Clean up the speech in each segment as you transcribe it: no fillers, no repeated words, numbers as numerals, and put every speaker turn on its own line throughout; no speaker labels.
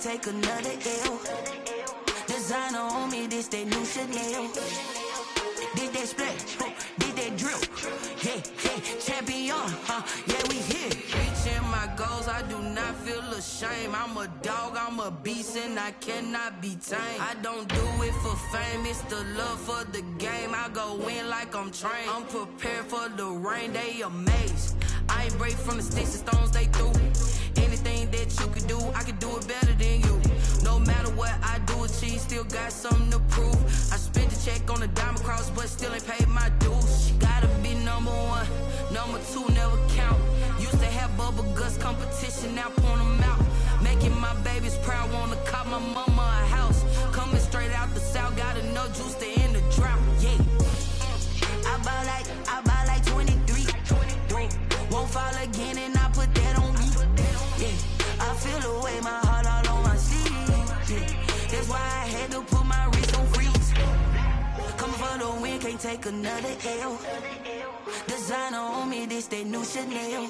take another L. Designer on me, this that new Chanel. Did that splash, did that drill. Yeah, champion, yeah, we here. Reaching my goals, I do not feel ashamed. I'm a dog, I'm a beast, and I cannot be tamed. I don't do it for fame, it's the love for the game. I go in like I'm trained. I'm prepared for the rain, they amazed. I ain't break from the sticks and stones they threw. Anything that you could do, I could do it better than you. No matter what I do, achieve, still got something to prove. I spent the check on the diamond cross, but still ain't paid my dues. She gotta be number one, number two never count. Used to have bubble guts competition, now point them out. Making my babies proud, wanna cop my mama a house. Coming straight out the south, got enough juice to end the drought. Yeah, I buy like 23. Won't fall again, and I put that on me. Yeah, I feel the way, my heart all on my sleeve. Yeah, that's why I had to put my wrist on freeze. Coming for the win, can't take another L. Designer on me, this that new Chanel.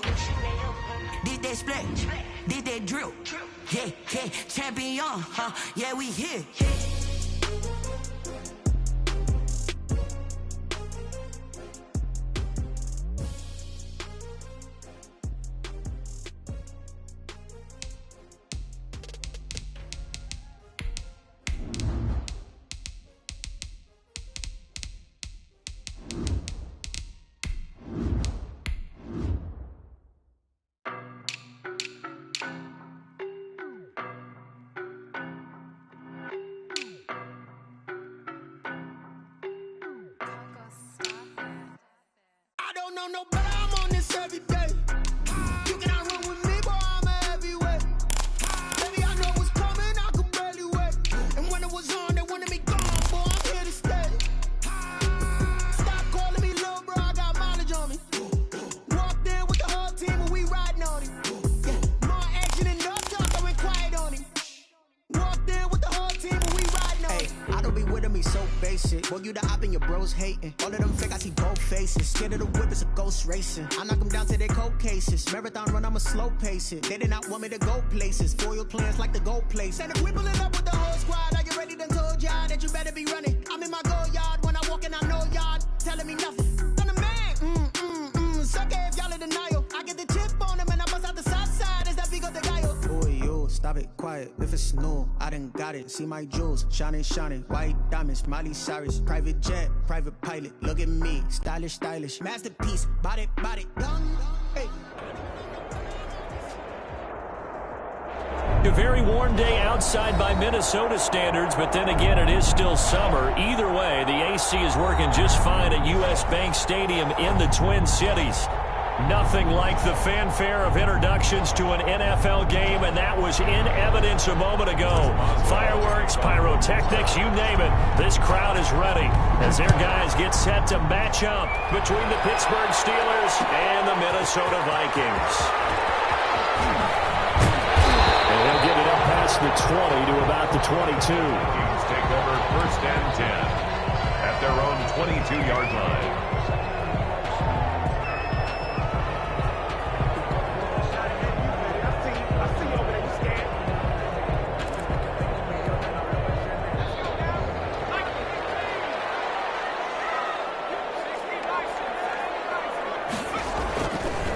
Did that splash, did that drill. Yeah, champion, yeah, we here.
No, but I'm on this every day. You cannot run with me, boy, I'm a heavyweight. Baby, I know what's coming, I could barely wait. And when it was on, they wanted me gone, boy, I'm here to stay. Stop calling me little bro, I got mileage on me. Walked in with the whole team and we riding on him. Yeah, more action and no talk, I went quiet on him. Walked in with the whole team and we riding on him.
I don't be with him, he's so basic. Boy, you the op and your bros hating. All of them fake, I see both faces. Scared of the whip, it's a ghost racing. I knock them down to their cold cases. Marathon run, I'ma slow pace it. They did not want me to go places. Foil plans like the gold place.
And if we pulling up with the whole squad, I get ready done told y'all that you better be running. I'm in my go yard, when I walk in, I know y'all telling me nothing. I'm the man, suck it if y'all in denial. I get the chip on them and I bust out the south side, is that big of the guy?
Boy, you, stop it, quiet. If it's new, I done got it. See my jewels, shining, white diamonds, Miley Cyrus, private jet, private pilot. Look at me, stylish, masterpiece, body, done. Hey.
A very warm day outside by Minnesota standards, but then again, it is still summer. Either way, the AC is working just fine at US Bank Stadium in the Twin Cities. Nothing like the fanfare of introductions to an NFL game, and that was in evidence a moment ago. Fireworks, pyrotechnics, you name it. This crowd is ready as their guys get set to match up between the Pittsburgh Steelers and the Minnesota Vikings. And they'll get it up past the 20 to about the 22.
Vikings take over 1st and 10 at their own 22-yard line.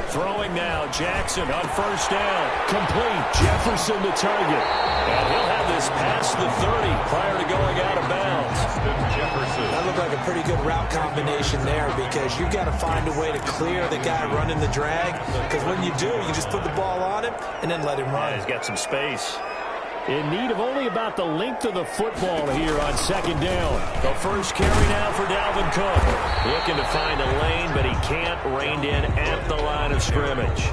Throwing now, Jackson on 1st down. Complete, Jefferson to target. And he'll have this past the 30 prior to going out of bounds.
That looked like a pretty good route combination there because you've got to find a way to clear the guy running the drag. Because when you do, you just put the ball on him and then let him run.
Yeah, he's got some space. In need of only about the length of the football here on 2nd down. The first carry now for Dalvin Cook. Looking to find a lane, but he can't. Reined in at the line of scrimmage.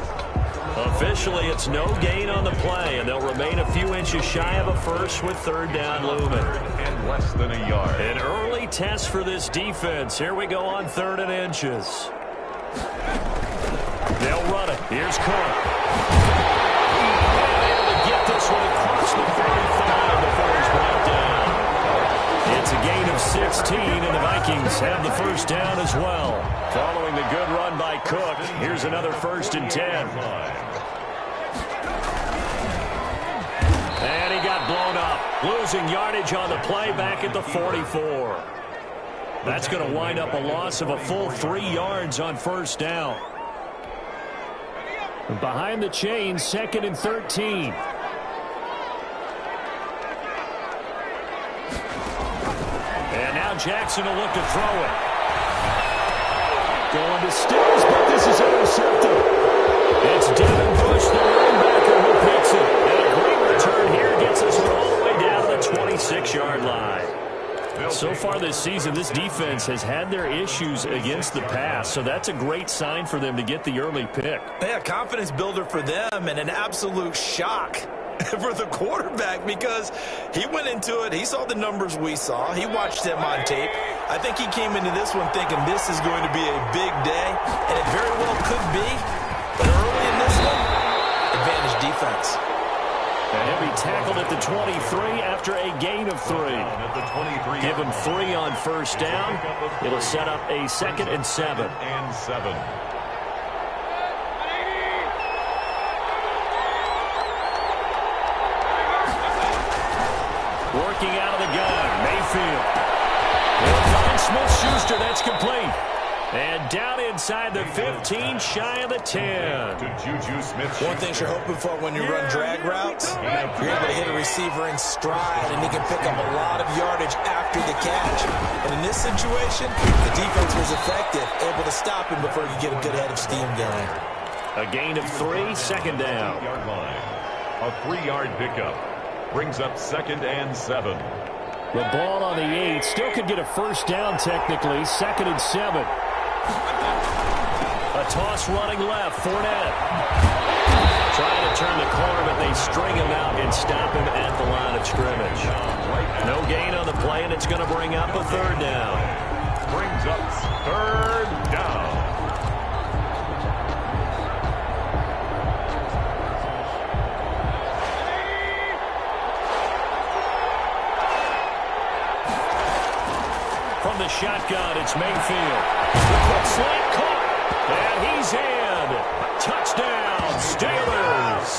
Officially, it's no gain on the play, and they'll remain a few inches shy of a first with 3rd down looming.
And less than a yard.
An early test for this defense. Here we go on 3rd and inches. They'll run it. Here's Cook. Get this one across the 45 before he's brought down. It's a gain of 16, and the Vikings have the 1st down as well. Following the good run by Cook, here's another 1st and 10. And he got Losing yardage on the play back at the 44. That's going to wind up a loss of a full 3 yards on first down. Behind the chains, 2nd and 13. And now Jackson will look to throw it. Going to Stills, but this is intercepted. It's Devin Bush, the linebacker, who picks it. And a great return here gets us all the way down to the 26-yard line. So far this season, this defense has had their issues against the pass, so that's a great sign for them to get the early pick.
Yeah, confidence builder for them and an absolute shock for the quarterback because he went into it. He saw the numbers we saw. He watched them on tape. I think he came into this one thinking this is going to be a big day, and it very well could be. But early in this one, advantage defense.
And he'll be tackled at the 23 after a gain of 3. Give him 3 on first down. It'll set up a 2nd and 7. Working out of the gun, Mayfield. He'll find Smith-Schuster. That's complete. And down inside the 15, shy of the 10.
One thing you're hoping for when you run drag routes, you're able to hit a receiver in stride, and he can pick up a lot of yardage after the catch. And in this situation, the defense was effective, able to stop him before you get a good head of steam going.
A gain of 3, 2nd down.
A 3-yard pickup brings up 2nd and 7.
The ball on the 8 still could get a first down technically, 2nd and 7. A toss running left, Fournette. Trying to turn the corner, but they string him out and stop him at the line of scrimmage. No gain on the play, and it's going to bring up a 3rd down.
Brings up 3rd down.
From the shotgun, it's Mayfield. The quick slant caught, and he's in. Touchdown, Steelers.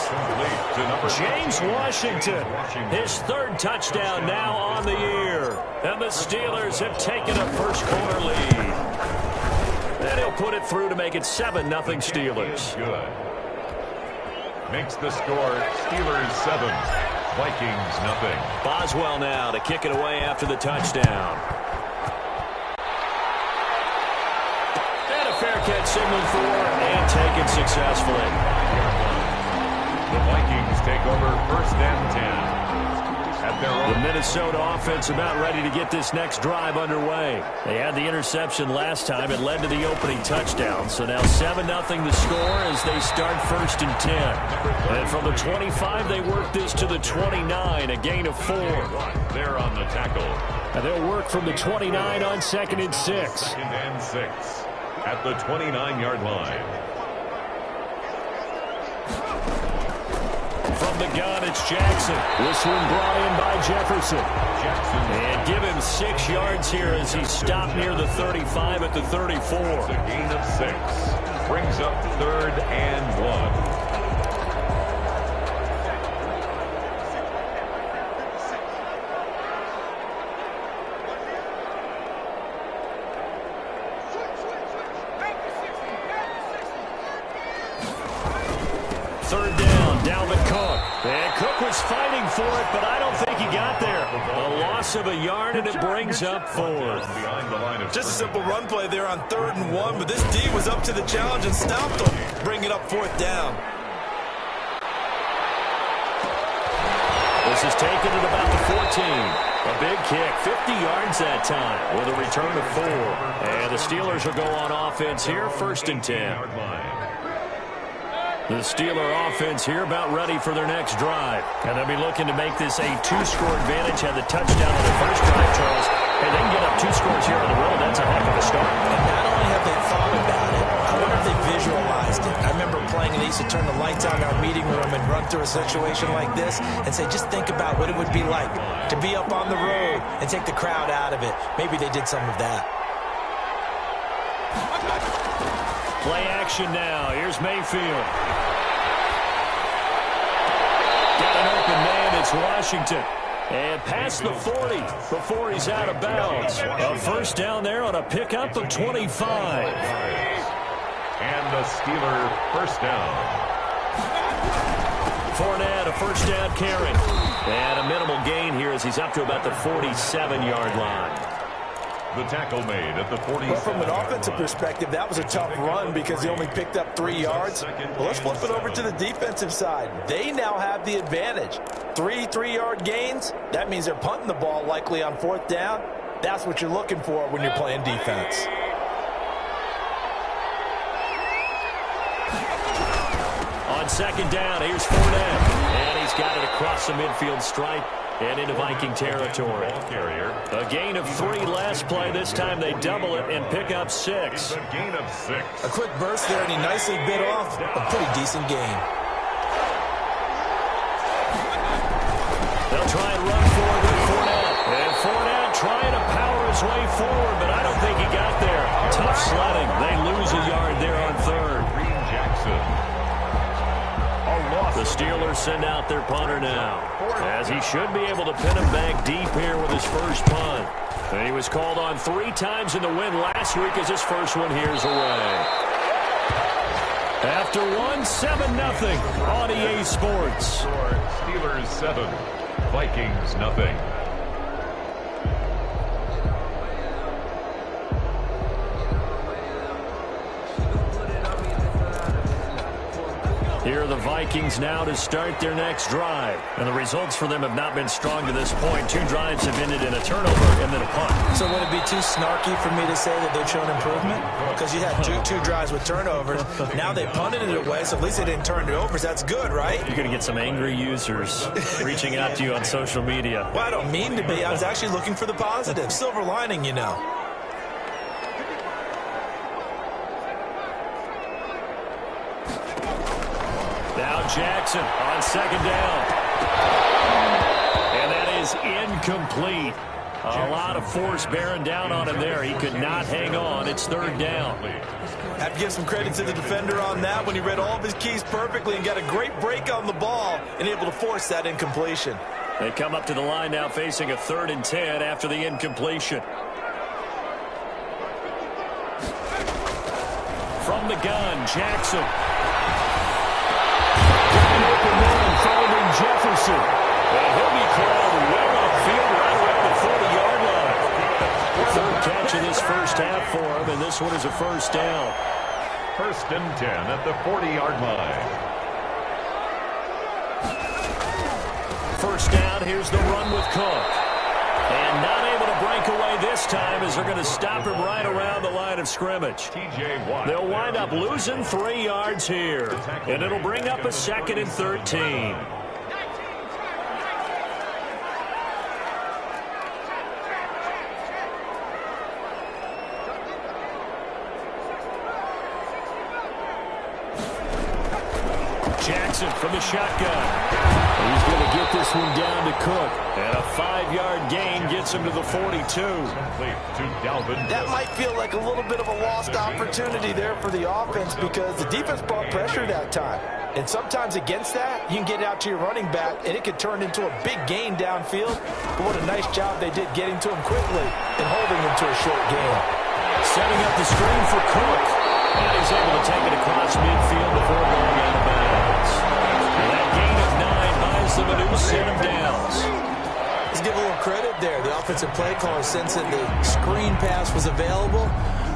James Washington, his 3rd touchdown now on the year. And the Steelers have taken a first-quarter lead. And he'll put it through to make it 7-0 Steelers.
Good. Makes the score Steelers 7, Vikings 0.
Boswell now to kick it away after the touchdown. Fair catch signaled for and taken successfully.
The Vikings take over 1st and 10. At their own.
The Minnesota offense about ready to get this next drive underway. They had the interception last time. It led to the opening touchdown. So now 7-0 the score as they start 1st and 10. And from the 25, they work this to the 29, a gain of 4.
They're on the tackle.
And they'll work from the 29 on 2nd and 6.
2nd and 6. At the 29-yard line.
From the gun, it's Jackson. This one brought in by Jefferson. And give him 6 yards here as he stopped near the 35 at the 34.
A gain of 6. Brings up 3rd and 1.
Fighting for it, but I don't think he got there. A loss of a yard, and it brings up 4th.
Just a simple run play there on 3rd and 1, but this D was up to the challenge and stopped him, bringing up 4th down.
This is taken at about the 14. A big kick, 50 yards that time with a return of 4. And the Steelers will go on offense here, 1st and 10. The Steeler offense here about ready for their next drive. And they'll be looking to make this a 2-score advantage. Had the touchdown on the first drive, Charles. And they can get up 2 scores here on the road. That's a heck of a start.
And not only have they thought about it, I wonder if they visualized it. I remember playing, and they used to turn the lights on in our meeting room and run through a situation like this and say, just think about what it would be like to be up on the road and take the crowd out of it. Maybe they did some of that.
Play action now. Here's Mayfield. Got an open man. It's Washington. And past the 40 before he's out of bounds. A first down there on a pickup of 25.
And the Steeler first down.
Fournette, a first down carry. And a minimal gain here as he's up to about the 47-yard line.
The tackle made at the 47.
But from an offensive perspective, that was a tough run because he only picked up 3 yards. Well, let's flip it over to the defensive side. They now have the advantage. 3 3-yard gains. That means they're punting the ball likely on 4th down. That's what you're looking for when you're playing defense.
On second down, here's Fournette. And he's got it across the midfield stripe and into Viking territory. A gain of 3 last play. This time they double it and pick up 6.
A gain of 6.
A quick burst there, and he nicely bit off a pretty decent gain.
They'll try and run forward with Fournette. And Fournette trying to power his way forward, but I don't think he got there. Tough sledding. They lose a yard there on 3rd.
Green Jackson.
The Steelers send out their punter now, as he should be able to pin him back deep here with his first punt. And he was called on 3 times in the win last week as his first one here's away. After 1, 7-0 on EA Sports.
Steelers 7, Vikings nothing.
Here are the Vikings now to start their next drive. And the results for them have not been strong to this point. 2 drives have ended in a turnover and then a punt.
So would it be too snarky for me to say that they've shown improvement? Because you had two drives with turnovers. Now they punted it away, so at least they didn't turn it over. So that's good, right?
You're going to get some angry users reaching out to you on social media.
Well, I don't mean to be. I was actually looking for the positive. Silver lining, you know.
Now Jackson on second down. And that is incomplete. A lot of force bearing down on him there. He could not hang on. It's 3rd down.
Have to give some credit to the defender on that when he read all of his keys perfectly and got a great break on the ball and able to force that incompletion.
They come up to the line now facing a 3rd and 10 after the incompletion. From the gun, Jackson. Finding Jefferson. And he'll be called well upfield right around the 40-yard line. 3rd catch of this first half for him, and this one is a first down.
1st and 10 at the 40-yard line.
First down, here's the run with Cook. And not able to break away this time as they're going to stop him right around the line of scrimmage. They'll wind up losing 3 yards here. And it'll bring up a 2nd and 13. Jackson from the shotgun. He's going to get this one down to Cook. And a 5-yard gain gets him to the 42.
That might feel like a little bit of a lost opportunity there for the offense because the defense brought pressure that time. And sometimes against that, you can get out to your running back, and it could turn into a big gain downfield. But what a nice job they did getting to him quickly and holding him to a short gain.
Setting up the screen for Cook. And he's able to take it across midfield before going out of bounds. And that gain of 9 buys them a new set of downs.
Let's give a little credit there. The offensive play caller sensed that the screen pass was available.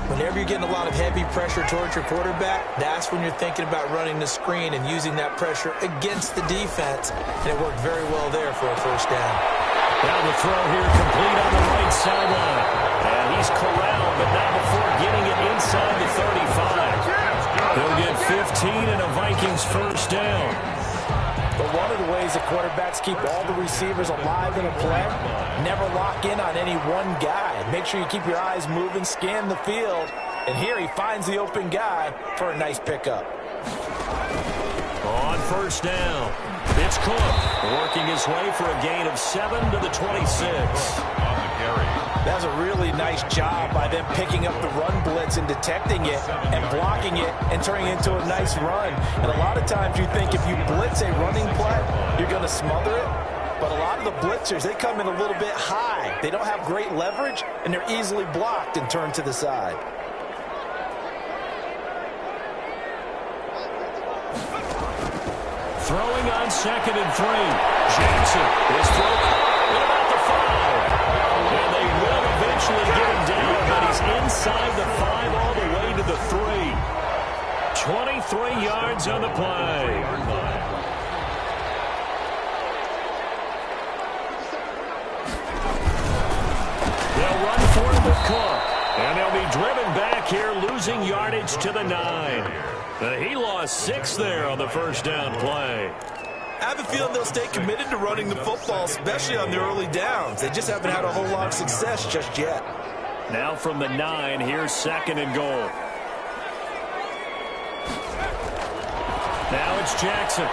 Whenever you're getting a lot of heavy pressure towards your quarterback, that's when you're thinking about running the screen and using that pressure against the defense. And it worked very well there for a first down.
Now the throw here complete on the right sideline. And he's corralled, but not before getting it inside the 35. They'll get 15 and a Vikings first down.
But one of the ways the quarterbacks keep all the receivers alive in a play, never lock in on any one guy. Make sure you keep your eyes moving, scan the field. And here he finds the open guy for a nice pickup.
On first down, it's Cook working his way for a gain of 7 to the 26.
That's a really nice job by them picking up the run blitz and detecting it and blocking it and turning it into a nice run. And a lot of times you think if you blitz a running play, you're going to smother it. But a lot of the blitzers, they come in a little bit high. They don't have great leverage, and they're easily blocked and turned to the side.
Throwing on 2nd and 3. Jackson is thrown at about the 5. And they will eventually get him down, but he's inside the 5 all the way to the 3. 23 yards on the play. They'll run for it with Cook. And they'll be driven back here, losing yardage to the 9. He lost 6 there on the first down play.
I have a feeling they'll stay committed to running the football, especially on the early downs. They just haven't had a whole lot of success just yet.
Now from the 9, here's 2nd and goal. Now it's Jackson.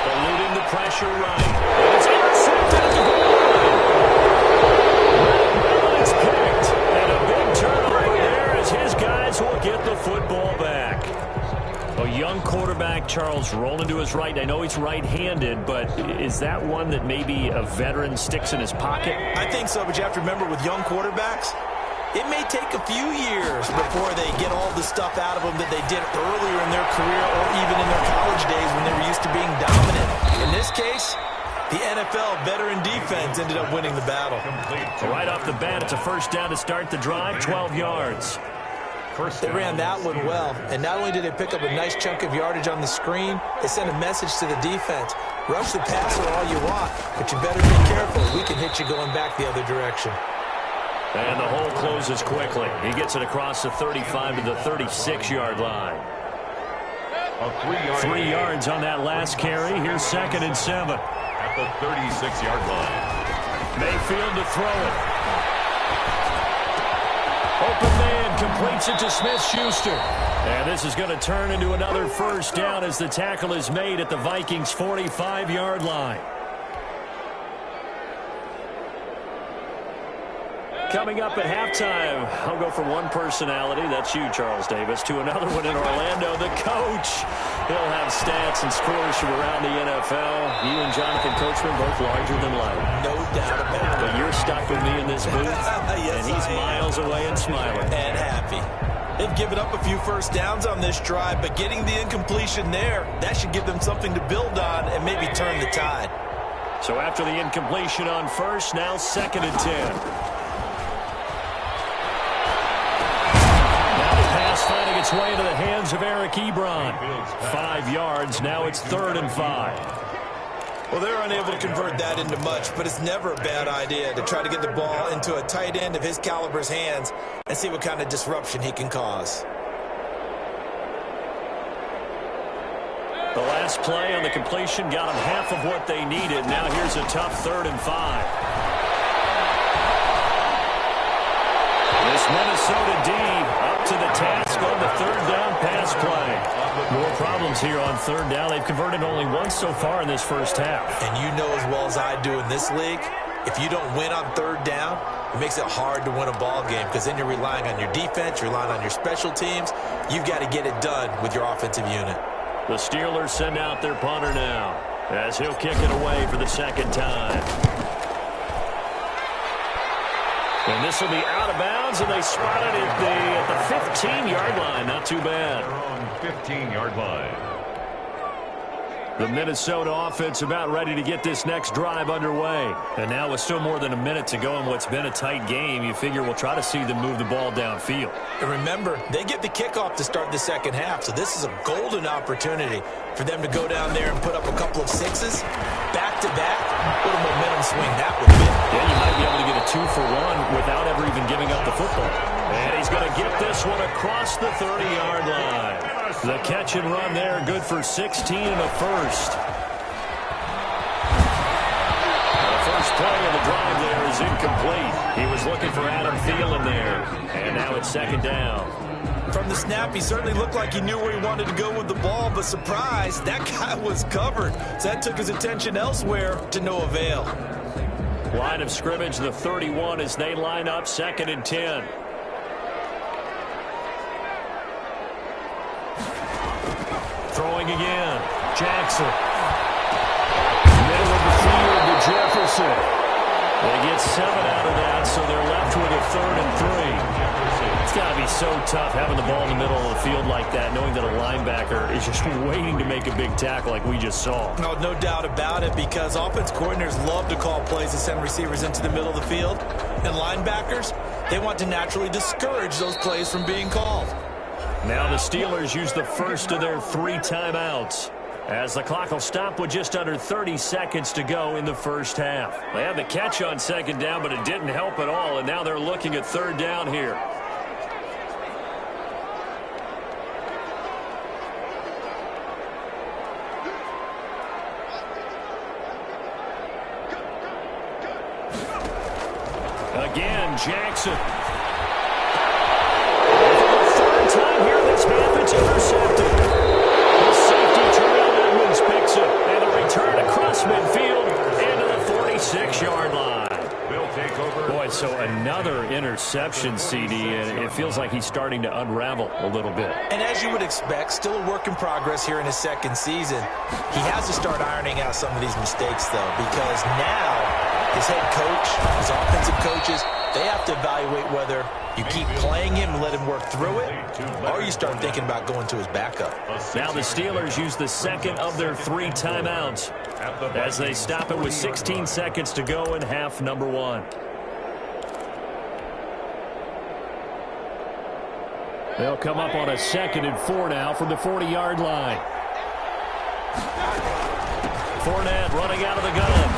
Eluding the pressure right. And it's intercepted at the goal line. It's picked. And a big turnover there as his guys will get the football back. A young quarterback, Charles, rolling to his right. I know he's right-handed, but is that one that maybe a veteran sticks in his pocket?
I think so, but you have to remember with young quarterbacks, it may take a few years before they get all the stuff out of them that they did earlier in their career or even in their college days when they were used to being dominant. In this case, the NFL veteran defense ended up winning the battle.
Right off the bat, it's a first down to start the drive, 12 yards.
They ran that one well, and not only did they pick up a nice chunk of yardage on the screen, they sent a message to the defense. Rush the passer all you want, but you better be careful. We can hit you going back the other direction.
And the hole closes quickly. He gets it across the 35 to the 36-yard line. 3 yards on that last carry. Here's 2nd and 7.
At the 36-yard line.
Mayfield to throw it. Open man completes it to Smith-Schuster. And this is going to turn into another first down as the tackle is made at the Vikings' 45-yard line. Coming up at halftime, I'll go from one personality, that's you, Charles Davis, to another one in Orlando, the coach. He'll have stats and scores from around the NFL. You and Jonathan Coachman both larger than life.
No doubt about it.
But you're stuck with me in this booth,
Yes,
and he's miles away and smiling.
And happy. They've given up a few first downs on this drive, but getting the incompletion there, that should give them something to build on and maybe turn the tide.
So after the incompletion on first, now 2nd and 10. Finding its way into the hands of Eric Ebron. 5 yards. Now it's 3rd and 5.
Well, they're unable to convert that into much, but it's never a bad idea to try to get the ball into a tight end of his caliber's hands and see what kind of disruption he can cause.
The last play on the completion got them half of what they needed. Now here's a tough 3rd and 5. This Minnesota D up to the task on the 3rd down pass play. More problems here on 3rd down. They've converted only once so far in this first half.
And you know as well as I do in this league, if you don't win on 3rd down, it makes it hard to win a ball game because then you're relying on your defense, you're relying on your special teams. You've got to get it done with your offensive unit.
The Steelers send out their punter now as he'll kick it away for the 2nd time. And this will be out of bounds, and they spot it at the 15-yard line. Not too bad.
Their own 15-yard line.
The Minnesota offense about ready to get this next drive underway. And now with still more than a minute to go in what's been a tight game, you figure we'll try to see them move the ball downfield.
And remember, they get the kickoff to start the second half, so this is a golden opportunity for them to go down there and put up a couple of sixes back-to-back. What a momentum swing that would be.
Yeah, you might be able to get a 2-for-1 without ever even giving up the football. And he's going to get this one across the 30-yard line. The catch and run there, good for 16 and a first. The first play of the drive there is incomplete. He was looking for Adam Thielen there. And now it's 2nd down.
From the snap, he certainly looked like he knew where he wanted to go with the ball, but surprise, that guy was covered. So that took his attention elsewhere to no avail.
Line of scrimmage, the 31 as they line up, 2nd and 10. Throwing again, Jackson. Middle of the field to Jefferson. They get 7 out of that, so they're left with a 3rd and 3. It's got to be so tough having the ball in the middle of the field like that, knowing that a linebacker is just waiting to make a big tackle like we just saw.
No doubt about it, because offense coordinators love to call plays to send receivers into the middle of the field. And linebackers, they want to naturally discourage those plays from being called.
Now the Steelers use the first of their 3 timeouts, as the clock will stop with just under 30 seconds to go in the first half. They had the catch on 2nd down, but it didn't help at all, and now they're looking at 3rd down here. Again, Jackson. For the 3rd time here this half, it's intercepted. The safety Terrell Edmonds picks it, and a return across midfield into the 46-yard line.
They'll take over.
Boy, so another interception, CD, and it feels like he's starting to unravel a little bit.
And as you would expect, still a work in progress here in his 2nd season. He has to start ironing out some of these mistakes, though, because now his head coach, his offensive coaches, they have to evaluate whether you keep playing him and let him work through it, or you start thinking about going to his backup.
Now the Steelers use the 2nd of their 3 timeouts as they stop it with 16 seconds to go in half number 1. They'll come up on a 2nd and 4 now from the 40-yard line. Fournette running out of the gun.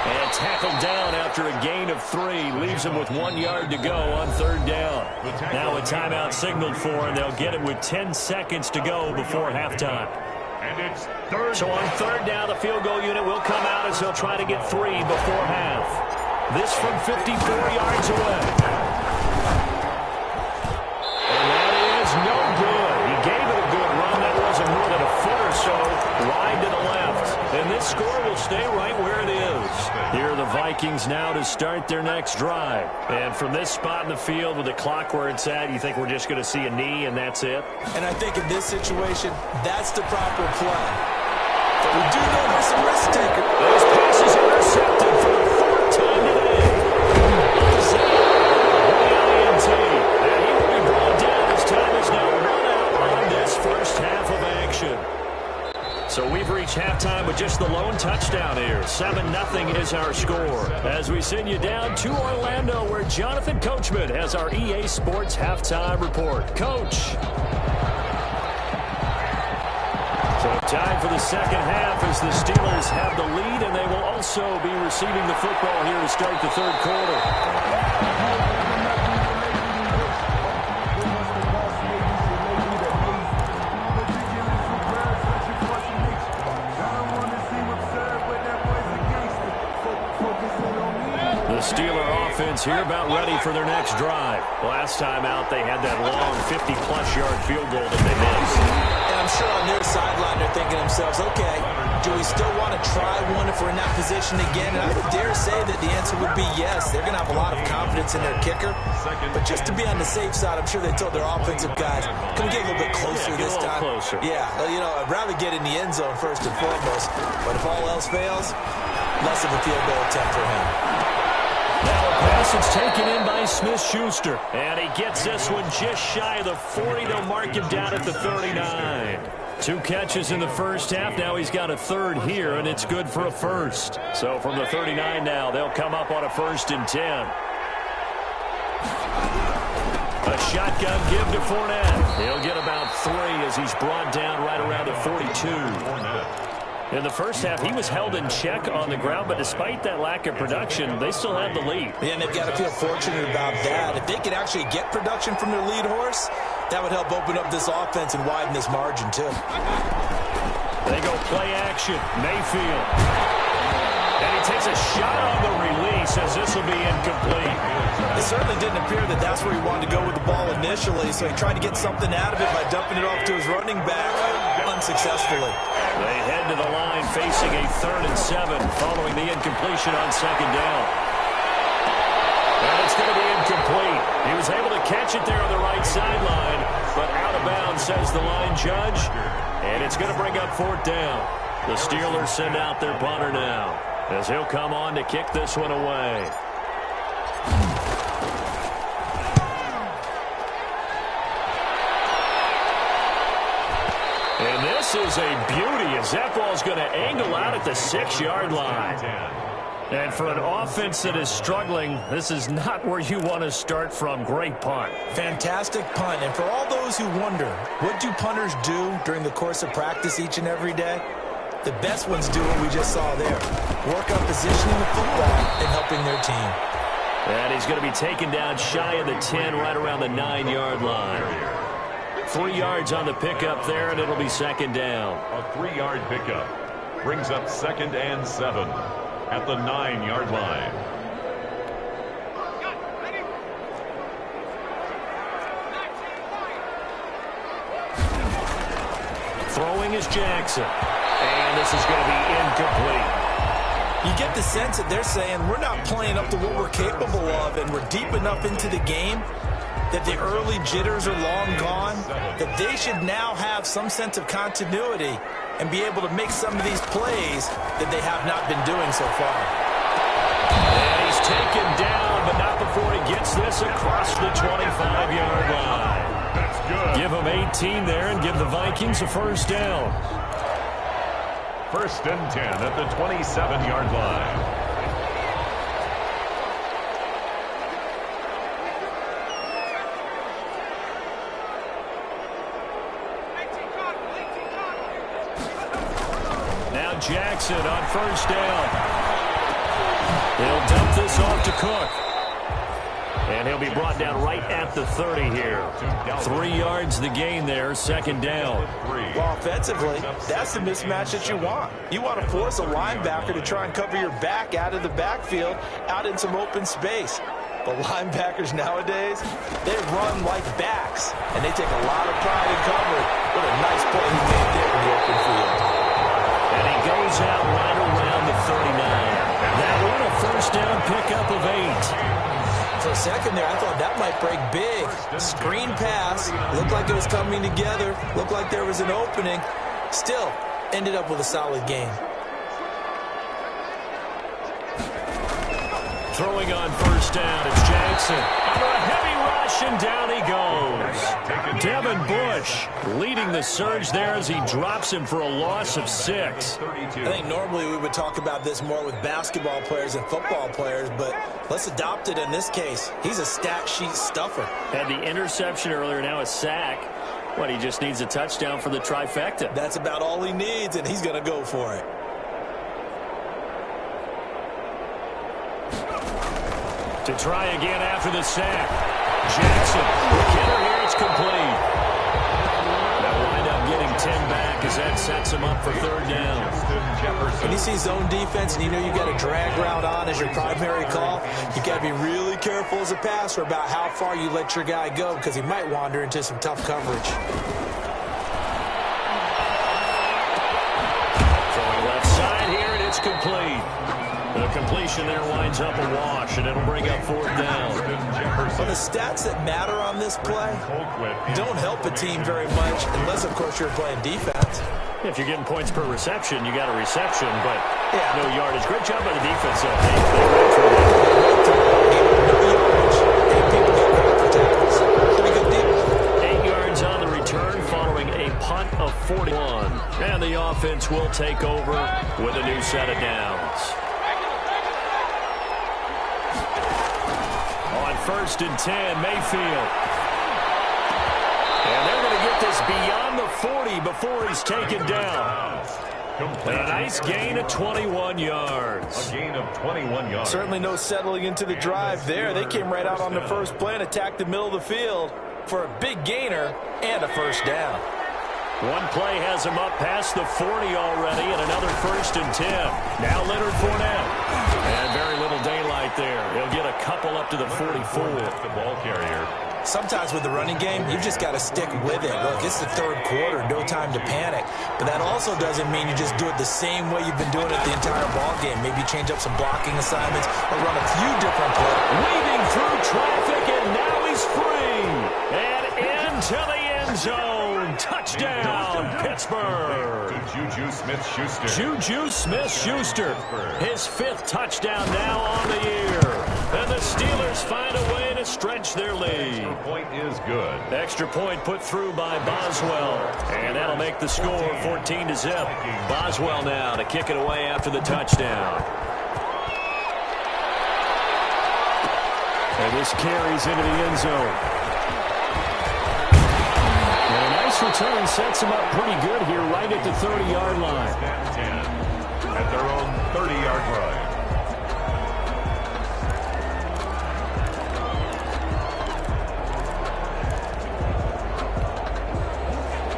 And tackled down after a gain of 3. Leaves him with 1 yard to go on 3rd down. Now a timeout signaled for, and they'll get it with 10 seconds to go before halftime.
And it's 3rd.
So on 3rd down, the field goal unit will come out as they'll try to get 3 before half. This from 54 yards away. And that is no good. He gave it a good run. That wasn't more than a foot or so wide to the left. And this score will stay right where it is. Here are the Vikings now to start their next drive. And from this spot in the field with the clock where it's at, you think we're just going to see a knee and that's it?
And I think in this situation, that's the proper play. But we do know there's some risk taking.
Those passes intercepted for the 4th time today. INT. And he will be brought down as time is now run out on this first half of action. So we've reached halftime with just the lone touchdown here. 7-0 is our score. As we send you down to Orlando, where Jonathan Coachman has our EA Sports halftime report. Coach. So time for the 2nd half as the Steelers have the lead, and they will also be receiving the football here to start the 3rd quarter. Steeler offense here about ready for their next drive. Last time out, they had that long 50-plus yard field goal that they missed.
And I'm sure on their sideline they're thinking to themselves, okay, do we still want to try one if we're in that position again? And I would dare say that the answer would be yes. They're going to have a lot of confidence in their kicker. But just to be on the safe side, I'm sure they told their offensive guys, come get a little bit closer this time.
Closer.
Yeah, you know, I'd rather get in the end zone first and foremost. But if all else fails, less of a field goal attempt for him.
Now a pass is taken in by Smith-Schuster. And he gets this one just shy of the 40. They'll mark him down at the 39. 2 catches in the first half. Now he's got a 3rd here, and it's good for a 1st. So from the 39 now, they'll come up on a 1st and 10. A shotgun give to Fournette. He'll get about 3 as he's brought down right around the 42. In the first half, he was held in check on the ground, but despite that lack of production, they still have the lead.
Yeah, and they've got to feel fortunate about that. If they could actually get production from their lead horse, that would help open up this offense and widen this margin, too.
They go play action. Mayfield. And he takes a shot on the release as this will be incomplete.
It certainly didn't appear that that's where he wanted to go with the ball initially, so he tried to get something out of it by dumping it off to his running back unsuccessfully.
They head to the line facing a 3rd and 7 following the incompletion on 2nd down. And it's going to be incomplete. He was able to catch it there on the right sideline, but out of bounds, says the line judge. And it's going to bring up 4th down. The Steelers send out their punter now, as he'll come on to kick this one away. And this is a beauty, as that ball's going to angle out at the 6-yard line. And for an offense that is struggling, this is not where you want to start from. Great punt.
Fantastic punt. And for all those who wonder, what do punters do during the course of practice each and every day? The best ones do what we just saw there. Work on positioning the football and helping their team.
And he's going to be taken down shy of the 10, right around the 9-yard line. 3 yards on the pickup there, and it'll be second down.
A 3-yard pickup brings up 2nd and 7 at the 9-yard line.
Throwing is Jackson. And this is going to be incomplete.
You get the sense that they're saying we're not playing up to what we're capable of, and we're deep enough into the game that the early jitters are long gone, that they should now have some sense of continuity and be able to make some of these plays that they have not been doing so far.
And he's taken down, but not before he gets this across the 25-yard line.
That's good.
Give him 18 there and give the Vikings a first down.
1st and 10 at the 27-yard line.
Jackson on first down. He'll dump this off to Cook. And he'll be brought down right at the 30 here. 3 yards the gain there, 2nd down.
Well, offensively, that's the mismatch that you want. You want to force a linebacker to try and cover your back out of the backfield, out in some open space. But linebackers nowadays, they run like backs, and they take a lot of pride in coverage. What a nice play he made there in the open field.
And he goes out right around the 39. That one a first down pickup of 8.
For a second there, I thought that might break big. Screen pass. Looked like it was coming together. Looked like there was an opening. Still, ended up with a solid game.
Throwing on first down, it's Jackson. Under a heavy rush, and down he goes. Devin Bush leading the surge there as he drops him for a loss of 6.
I think normally we would talk about this more with basketball players and football players, but let's adopt it in this case. He's a stat sheet stuffer.
Had the interception earlier, now a sack. What, he just needs a touchdown for the trifecta.
That's about all he needs, and he's going to go for it.
To try again after the sack. Jackson, the killer here, it's complete. They'll wind up getting 10 back as that sets him up for 3rd down.
When you see zone defense and you know you got a drag route on as your primary call, you got to be really careful as a passer about how far you let your guy go because he might wander into some tough coverage.
Throwing left side here, and it's complete. The completion there winds up a wash, and it'll bring up 4th down.
Well, the stats that matter on this play don't help a team very much unless, of course, you're playing defense.
If you're getting points per reception, you got a reception, but
yeah,
no yardage. Great job by the defense, though. They ran through that.
No yardage, and people get credit for tackles. Pretty good deal.
8 yards on the return following a punt of 41. And the offense will take over with a new set of downs. 1st and 10, Mayfield. And they're going to get this beyond the 40 before he's taken down. And a nice gain of 21 yards.
A gain of 21 yards.
Certainly no settling into the drive there. They came right out on the first play and attacked the middle of the field for a big gainer and a first down.
One play has him up past the 40 already, and another 1st and 10. Now Leonard Fournette. And very little daylight there. He'll get a couple up to the 44.
The ball carrier.
Sometimes with the running game, you've just got to stick with it. Look, it's the 3rd quarter, no time to panic. But that also doesn't mean you just do it the same way you've been doing it the entire ball game. Maybe change up some blocking assignments or run a few different plays.
Weaving through traffic, and now he's free. And into the end zone. Touchdown. Touchdown, Pittsburgh.
To Juju Smith-Schuster.
Juju Smith-Schuster, his 5th touchdown now on the year. And the Steelers find a way to stretch their lead.
Extra point is good.
Extra point put through by Boswell. And that'll make the score 14-0. Boswell now to kick it away after the touchdown. And this carries into the end zone. And a nice return sets them up pretty good here right at the 30-yard line.
10 at their own 30-yard line.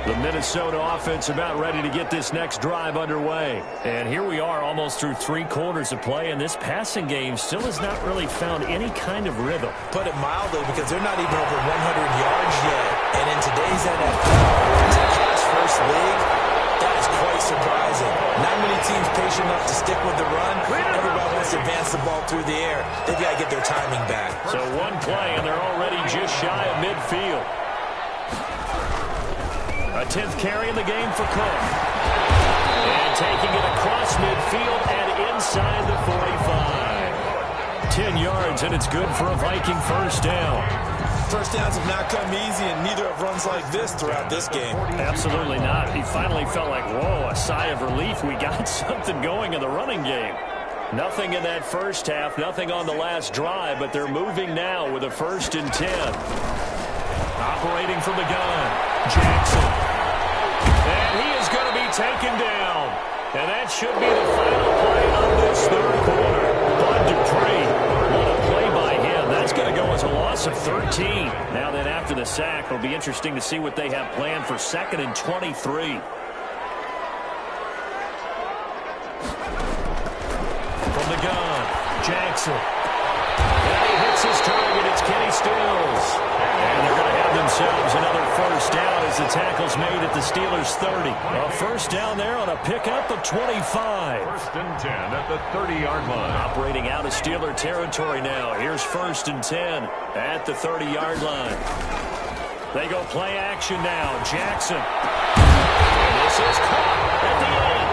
The Minnesota offense about ready to get this next drive underway. And here we are almost through 3 quarters of play, and this passing game still has not really found any kind of rhythm.
Put it mildly, because they're not even over 100 yards yet. And in today's NFL, where it's a pass-first league, that is quite surprising. Not many teams patient enough to stick with the run. Everybody wants to advance the ball through the air. They've got to get their timing back.
So one play, and they're already just shy of midfield. A 10th carry in the game for Cook. And taking it across midfield and inside the 45. 10 yards, and it's good for a Viking first down.
First downs have not come easy, and neither have runs like this throughout this game.
Absolutely not. He finally felt like, whoa, a sigh of relief. We got something going in the running game. Nothing in that first half, nothing on the last drive, but they're moving now with a 1st and 10. Operating from the gun, Jackson. And he is going to be taken down. And that should be the final play of this 3rd quarter. Bud Dupree, what a play by him. That's going to go as a loss of 13. Now then, after the sack, it'll be interesting to see what they have planned for 2nd and 23. From the gun, Jackson. And he hits his target. It's Kenny Stills. And they're going to have themselves another 1st down as the tackle's made at the Steelers' 30. A 1st down there on a pickup of 25.
1st and 10 at the 30-yard line.
Operating out of Steeler territory now. Here's 1st and 10 at the 30-yard line. They go play action now. Jackson. And this is caught at the 8.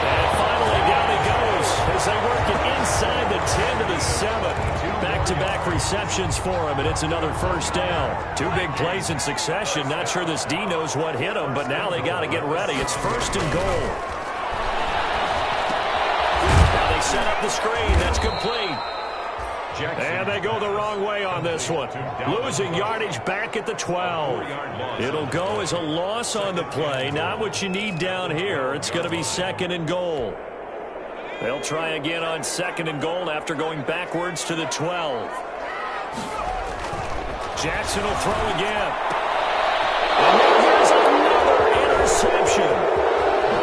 And finally down he goes as they work it inside the 10 to the 7. Back-to-back receptions for him, and it's another 1st down. 2 big plays in succession. Not sure this D knows what hit him, but now they got to get ready. It's 1st and goal. Now they set up the screen. That's complete. And they go the wrong way on this one. Losing yardage back at the 12. It'll go as a loss on the play. Not what you need down here. It's going to be 2nd and goal. They'll try again on 2nd and goal after going backwards to the 12. Jackson will throw again. And then here's another interception.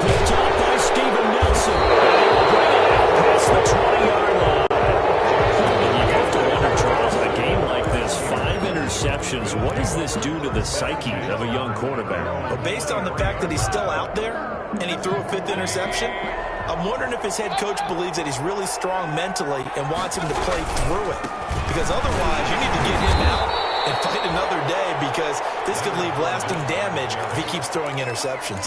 Picked up by Steven Nelson. And he will bring it out past the 20-yard line. And you have to wonder, Charles, in a game like this, 5 interceptions, what does this do to the psyche of a young quarterback?
But based on the fact that he's still out there and he threw a 5th interception, I'm wondering if his head coach believes that he's really strong mentally and wants him to play through it. Because otherwise, you need to get him out and fight another day, because this could leave lasting damage if he keeps throwing interceptions.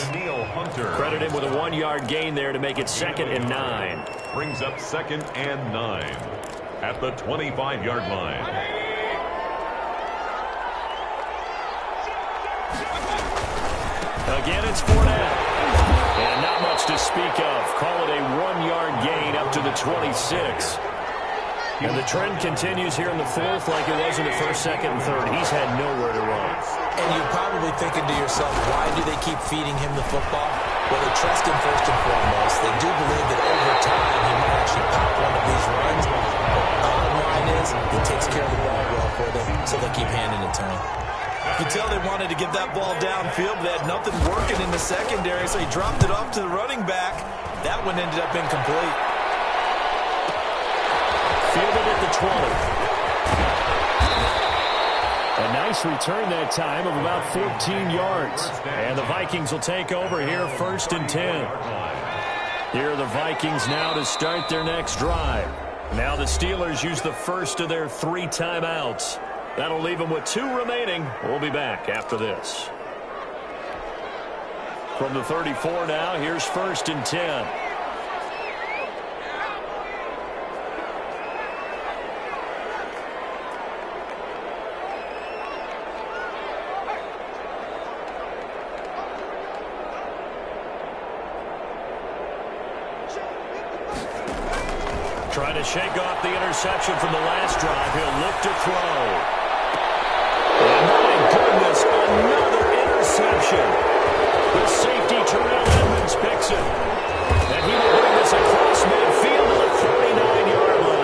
Credit him with a 1-yard gain there to make it 2nd and 9.
Brings up 2nd and 9 at the 25-yard line.
Again, it's Fournette. And not much to speak of. Call it a 1-yard gain up to the 26. And the trend continues here in the 4th like it was in the 1st, 2nd, and 3rd. He's had nowhere to run.
And you're probably thinking to yourself, why do they keep feeding him the football? Well, they trust him first and foremost. They do believe that over time he might actually pop one of these runs. Bottom line is, he takes care of the ball well for them, so they keep handing it to him. You can tell they wanted to get that ball downfield, but they had nothing working in the secondary, so he dropped it off to the running back. That one ended up incomplete.
Fielded at the 20. A nice return that time of about 14 yards. And the Vikings will take over here 1st and 10. Here are the Vikings now to start their next drive. Now the Steelers use the first of their 3 timeouts. That'll leave them with 2 remaining. We'll be back after this. From the 34 now, here's 1st and 10. Trying to shake off the interception from the last drive. He'll look to throw. And my goodness, another interception. The safety, Terrell Edmonds, picks it. And he will bring this across midfield to the 39-yard line.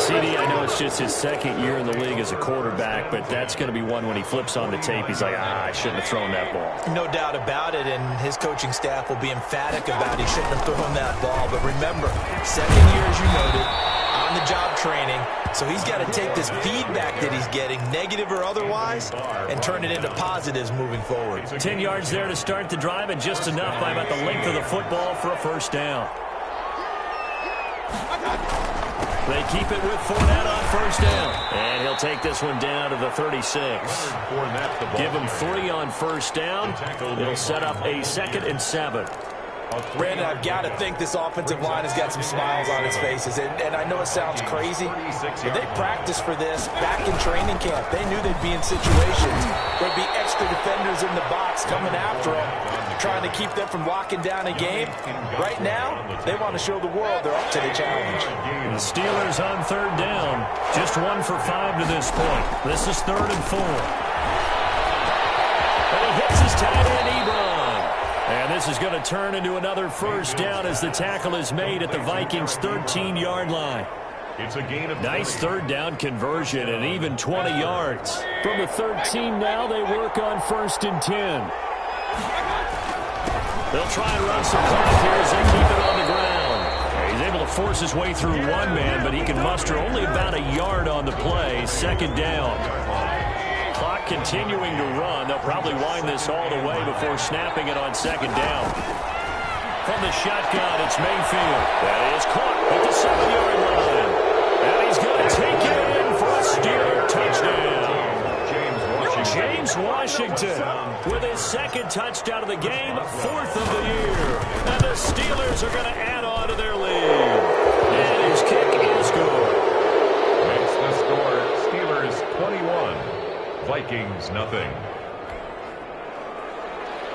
CD, I know it's just his second year in the league as a quarterback, but that's going to be one when he flips on the tape. He's like, I shouldn't have thrown that ball.
No doubt about it, and his coaching staff will be emphatic about he shouldn't have thrown that ball. But remember, second year, as you noted, on-the-job training, so he's got to take this feedback that he's getting, negative or otherwise, and turn it into positives moving forward.
10 yards there to start the drive, and just enough by about the length of the football for a first down. They keep it with Fournette on first down. And he'll take this one down to the 36. Give him 3 on first down. It'll set up a 2nd and 7.
Brandon, I've got to think this offensive line has got some smiles on its faces. And I know it sounds crazy, but they practiced for this back in training camp. They knew they'd be in situations where there'd be extra defenders in the box coming after them, trying to keep them from locking down a game. Right now, they want to show the world they're up to the challenge.
The Steelers on 3rd down. Just 1 for 5 to this point. This is 3rd and 4. And he hits his tight end, Ebron. And this is going to turn into another first down as the tackle is made at the Vikings' 13-yard line.
It's a gain of
nice 3rd down conversion and even 20 yards. From the 13 now, they work on 1st and 10. They'll try and run some clock here as they keep it on the ground. He's able to force his way through one man, but he can muster only about a yard on the play. 2nd down. Clock continuing to run. They'll probably wind this all the way before snapping it on 2nd down. From the shotgun, it's Mayfield. That is caught at the 7-yard line. And he's going to take it in for a Steeler touchdown. James Washington with his 2nd touchdown of the game, 4th of the year. And the Steelers are going to add on to their lead. And his kick is good.
Makes the score Steelers 21. Vikings nothing.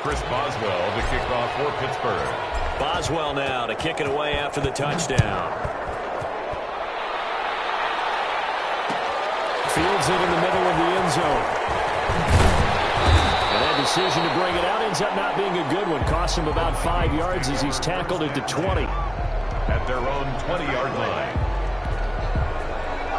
Chris Boswell the kickoff for Pittsburgh.
Boswell now to kick it away after the touchdown. Fields it in the middle of the end zone. And that decision to bring it out ends up not being a good one. Costs him about 5 yards as he's tackled at the 20.
At their own 20-yard line.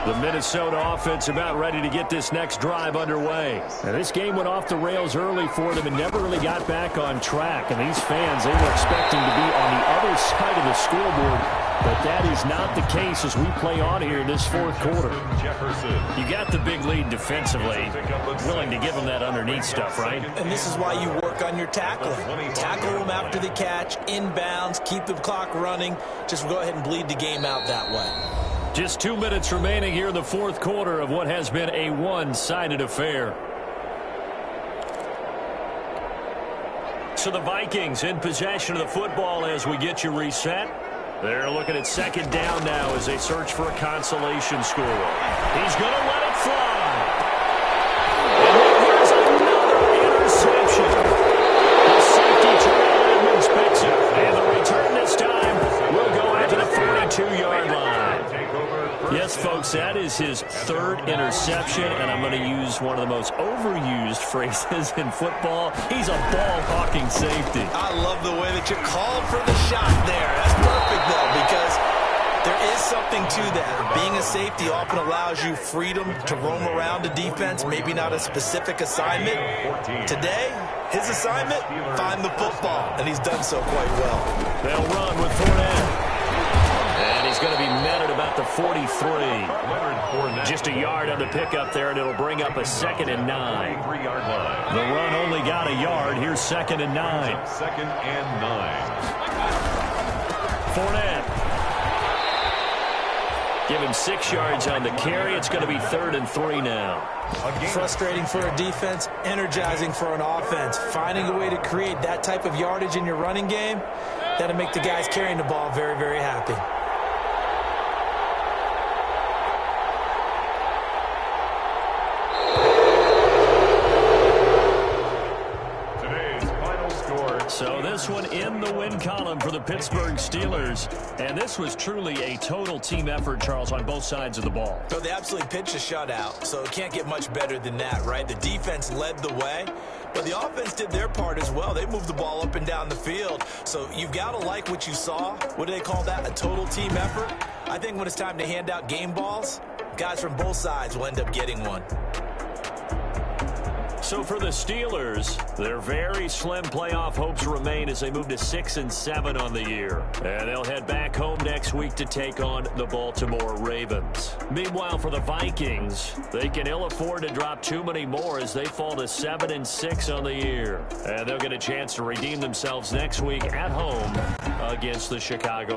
The Minnesota offense about ready to get this next drive underway. Now, this game went off the rails early for them and never really got back on track. And these fans, they were expecting to be on the other side of the scoreboard. But that is not the case as we play on here in this 4th quarter. You got the big lead defensively. Willing to give them that underneath stuff, right?
And this is why you work on your tackling. Tackle them after the catch, inbounds, keep the clock running. Just go ahead and bleed the game out that way.
Just 2 minutes remaining here in the 4th quarter of what has been a one-sided affair. So the Vikings in possession of the football as we get you reset. They're looking at 2nd down now as they search for a consolation score. He's going to let it fly. And then here's another interception. The safety, Terrell Edmonds, picks it. And the return this time will go out to the 42-yard line. Yes, folks, that is his 3rd interception, and I'm going to use one of the most overused phrases in football. He's a ball-hawking safety.
I love the way that you called for the shot there. That's perfect, though, because there is something to that. Being a safety often allows you freedom to roam around the defense, maybe not a specific assignment. Today, his assignment, find the football, and he's done so quite well.
They'll run with Fournette. And he's going to be met at about the 43. Just a yard on the pickup there, and it'll bring up a 2nd and 9. The run only got a yard. Here's 2nd and 9.
2nd and 9.
Fournette. Give him 6 yards on the carry. It's going to be 3rd and 3 now.
Frustrating for a defense, energizing for an offense. Finding a way to create that type of yardage in your running game, that'll make the guys carrying the ball very, very happy.
So this one in the win column for the Pittsburgh Steelers. And this was truly a total team effort, Charles, on both sides of the ball.
So they absolutely pitched a shutout, so it can't get much better than that, right? The defense led the way, but the offense did their part as well. They moved the ball up and down the field. So you've got to like what you saw. What do they call that? A total team effort? I think when it's time to hand out game balls, guys from both sides will end up getting one.
So for the Steelers, their very slim playoff hopes remain as they move to 6-7 on the year. And they'll head back home next week to take on the Baltimore Ravens. Meanwhile, for the Vikings, they can ill afford to drop too many more as they fall to 7-6 on the year. And they'll get a chance to redeem themselves next week at home against the Chicago